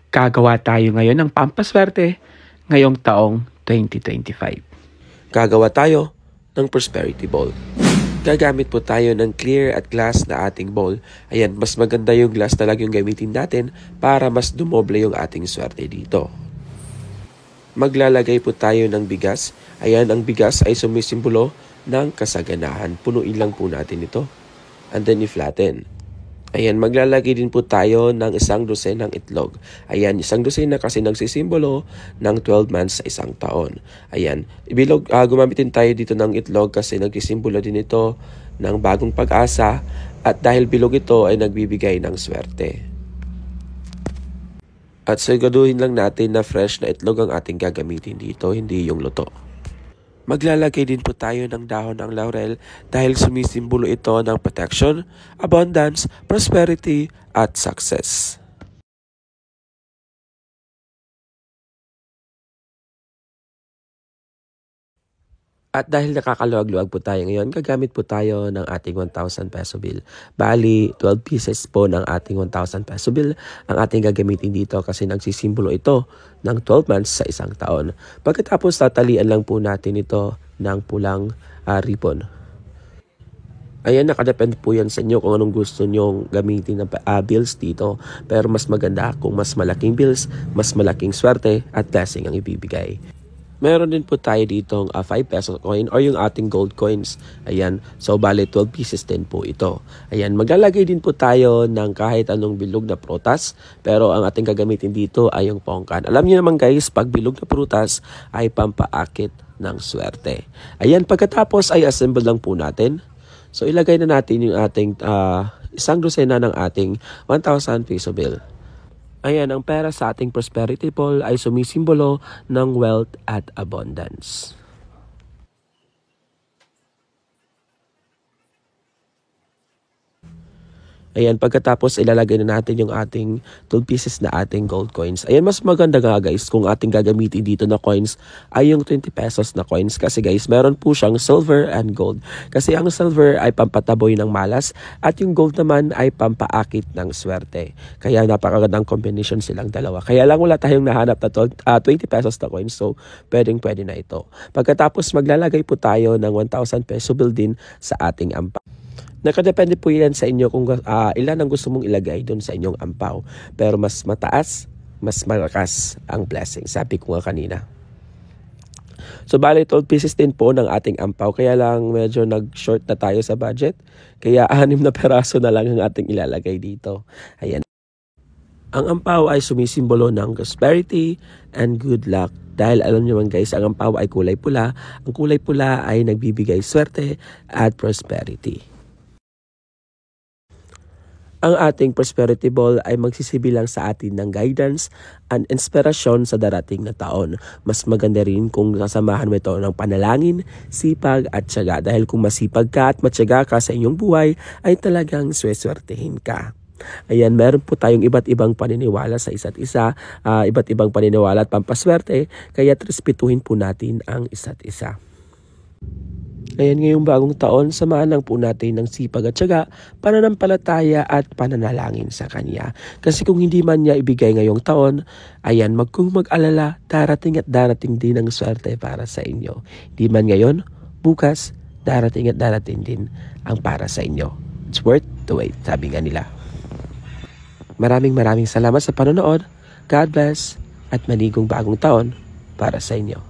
Gagawa tayo ngayon ng pampaswerte ngayong taong 2025. Gagawa tayo ng Prosperity Ball. Gagamit po tayo ng clear at glass na ating bowl. Ayan, mas maganda yung glass na lang yung gamitin natin para mas dumoble yung ating swerte dito. Maglalagay po tayo ng bigas. Ayan, ang bigas ay sumisimbolo ng kasaganahan. Punuin lang po natin ito. And then i-flatten. Ayan, maglalagay din po tayo ng 1 dosenang itlog. Ayan, 1 dosena kasi nagsisimbolo ng 12 months sa 1 taon. Ayan, gumamit din tayo dito ng itlog kasi nagsisimbolo din ito ng bagong pag-asa at dahil bilog ito ay nagbibigay ng swerte. At siguraduhin lang natin na fresh na itlog ang ating gagamitin dito, hindi yung luto. Maglalagay din po tayo ng dahon ng laurel dahil sumisimbolo ito ng protection, abundance, prosperity, at success. At dahil nakakaluwag-luwag po tayo ngayon, gagamit po tayo ng ating 1,000 peso bill. Bali, 12 pieces po ng ating 1,000 peso bill ang ating gagamitin dito kasi nagsisimbolo ito ng 12 months sa 1 taon. Pagkatapos tatalian lang po natin ito ng pulang ribbon. Ayan, nakadepende po yan sa inyo kung anong gusto nyong gamitin ng bills dito. Pero mas maganda kung mas malaking bills, mas malaking swerte at blessing ang ibibigay. Meron din po tayo ditong 5 peso coin or yung ating gold coins. Ayan, so bale 12 pieces din po ito. Ayan, maglalagay din po tayo ng kahit anong bilog na prutas. Pero ang ating gagamitin dito ay yung pongkan. Alam niyo naman guys, pag bilog na prutas ay pampaakit ng swerte. Ayan, pagkatapos ay assemble lang po natin. So ilagay na natin yung ating 1 dosena ng ating 1,000 peso bill. Ayan, ang pera sa ating prosperity ball ay sumisimbolo ng wealth at abundance. Ayan, pagkatapos ilalagay na natin yung ating 12 pieces na ating gold coins. Ayan, mas maganda nga guys kung ating gagamitin dito na coins ay yung 20 pesos na coins. Kasi guys, meron po siyang silver and gold. Kasi ang silver ay pampataboy ng malas at yung gold naman ay pampaakit ng swerte. Kaya napakagandang combination silang dalawa. Kaya lang wala tayong nahanap na 20 pesos na coins. So, pwede na ito. Pagkatapos maglalagay po tayo ng 1,000 peso bill din sa ating ampaw. Nakadepende po yan sa inyo kung ilan ang gusto mong ilagay doon sa inyong ampaw. Pero mas mataas, mas malakas ang blessing. Sabi ko nga kanina. So bali 12 pieces din po ng ating ampaw. Kaya lang medyo nag-short na tayo sa budget. Kaya 6 na peraso na lang ang ating ilalagay dito. Ayan. Ang ampaw ay sumisimbolo ng prosperity and good luck. Dahil alam nyo man guys, ang ampaw ay kulay pula. Ang kulay pula ay nagbibigay swerte at prosperity. Ang ating prosperity ball ay magsisibilang sa atin ng guidance and inspirasyon sa darating na taon. Mas maganda rin kung kasamahan mo ito ng panalangin, sipag at tiyaga. Dahil kung masipag ka at matyaga ka sa inyong buhay, ay talagang sweswertehin ka. Ayan, meron po tayong iba't ibang paniniwala sa isa't isa, iba't ibang paniniwala at pampaswerte, kaya respetuhin po natin ang isa't isa. Ayan, ngayong bagong taon, samahan lang po natin ng sipag at tiyaga, pananampalataya at pananalangin sa Kanya. Kasi kung hindi man niya ibigay ngayong taon, ayan, kung mag-alala, darating at darating din ang swerte para sa inyo. Hindi man ngayon, bukas, darating at darating din ang para sa inyo. It's worth the wait, sabi nga nila. Maraming salamat sa panonood. God bless at manigong bagong taon para sa inyo.